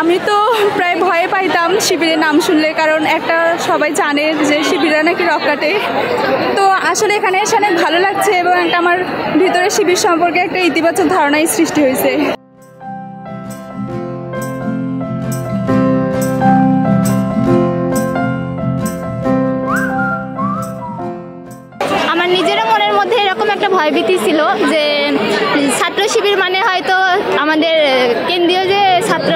আমি তো প্রায় ভয়ে পাইতাম শিবিরের নাম শুনলে, কারণ একটা সবাই জানে যে শিবিরা নাকি রক কাটে। তো আসলে এখানে এসে অনেক ভালো লাগছে এবং একটা আমার ভিতরে শিবির সম্পর্কে একটা ইতিবাচক ধারণাই সৃষ্টি হয়েছে। আমার নিজেরও মনের মধ্যে এরকম একটা ভয়ভীতি ছিল যে ছাত্র শিবির মানে হয়তো আমাদের কেন্দ্রীয় যে ছাত্র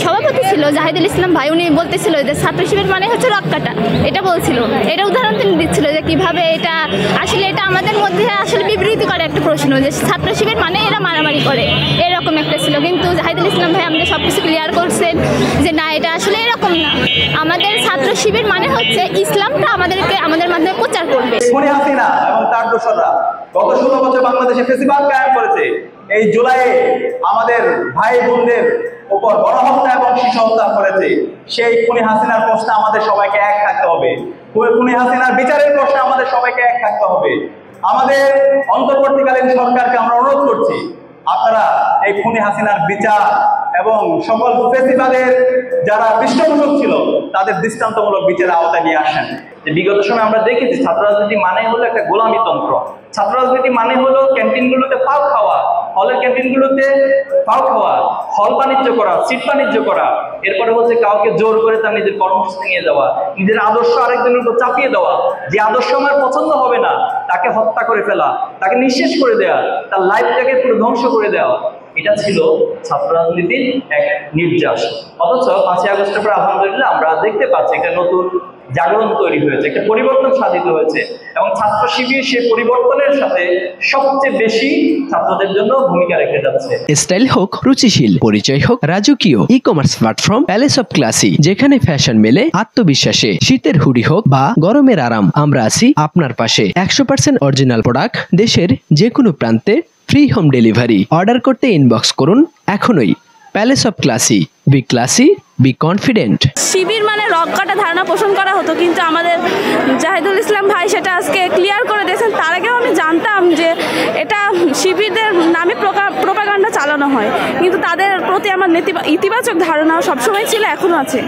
সভাপতি ছিল জাহিদুল ইসলাম ভাই, উনি বলতেছিল যে ছাত্র শিবির মানে হচ্ছে রক কাটা, এটা বলছিল। এটা উদাহরণ তিনি দিচ্ছিল যে কিভাবে এটা আসলে এটা আমাদের মধ্যে আসলে বিবৃতি করে একটা প্রশ্ন যে ছাত্র শিবির মানে এরা মারামারি করে, এরকম একটা ছিল। কিন্তু জাহিদুল ইসলাম ভাই আমাদের সব কিছু ক্লিয়ার করছেন যে না, এটা আসলে এরকম না। আমাদের ছাত্র শিবির মানে হচ্ছে ইসলামটা আমাদেরকে আমাদের মাধ্যমে প্রচার করবে। হাসিনা এবং তার দোসররা গত 16 বছর বাংলাদেশে ফেসিবাদ কায়েম করেছে। এই জুলাইয়ে আমাদের ভাই বোনদের উপর গণহত্যা এবং শিশু হত্যা করেছে। সেই খুনি হাসিনার প্রশ্নে আমাদের সবাইকে এক থাকতে হবে। খুনি হাসিনার বিচারের প্রশ্নে আমাদের সবাইকে এক থাকতে হবে। আমাদের অন্তর্বর্তীকালীন সরকারকে আমরা অনুরোধ করছি, আপনারা এই খুনি হাসিনার বিচার এবং সকল ফেসিবাদের যারা পৃষ্ঠপোষক ছিল তাদের দৃষ্টান্তমূলক বিচারের আওতায় নিয়ে আসেন। যে বিগত সময় আমরা দেখেছি ছাত্র রাজনীতি মানে হলো একটা গোলামি তন্ত্র। ছাত্র রাজনীতি মানে হলো ক্যান্টিনগুলোতে পাও খাওয়া, হলের ক্যান্টিনগুলোতে পাও খাওয়া, হল বাণিজ্য করা, সিট বাণিজ্য করা, এরপরে হচ্ছে কাউকে জোর করে তার নিজের কর্মসূচি নিয়ে যাওয়া, নিজের আদর্শ আরেকজনের উপর চাপিয়ে দেওয়া, যে আদর্শ আমার পছন্দ হবে না তাকে হত্যা করে ফেলা, তাকে নিঃশেষ করে দেওয়া, তার লাইফটাকে পুরো ধ্বংস করে দেওয়া। এটা ছিল ছাত্র রাজনীতির এক নির্যাস। অথচ 5ই আগস্টের পর আলহামদুলিল্লাহ আমরা দেখতে পাচ্ছি একটা নতুন জাগরণ তৈরি হয়েছে, একটা পরিবর্তন সাধিত হয়েছে এবং ছাত্র শিবির সেই পরিবর্তনের সাথে সবচেয়ে বেশি ছাত্রদের জন্য ভূমিকা রেখে যাচ্ছে। স্টাইল হোক রুচিশীল, পরিচয় হোক রাজকীয়, e commerce platform palace of classy, যেখানে ফ্যাশন মেলে আত্মবিশ্বাসে। শীতের হুডি হোক বা গরমের আরাম, আমরা আছি আপনার পাশে। 100% অরিজিনাল প্রোডাক্ট, দেশের যে কোনো প্রান্তে, ফ্রি হোম ডেলিভারি। অর্ডার করতে ইনবক্স করুন এখনই। Palace of classy, be classy, be confident. শিবির মানে রক কাটা ধারণা পোষণ করা হতো, কিন্তু আমাদের জাহিদুল ইসলাম ভাই সেটা আজকে ক্লিয়ার করে দিয়েছেন। তার আগেও আমি জানতাম যে এটা শিবিরদের নামে প্রোপাগান্ডা চালানো হয়, কিন্তু তাদের প্রতি আমার ইতিবাচক ধারণা সবসময় ছিল, এখনো আছে।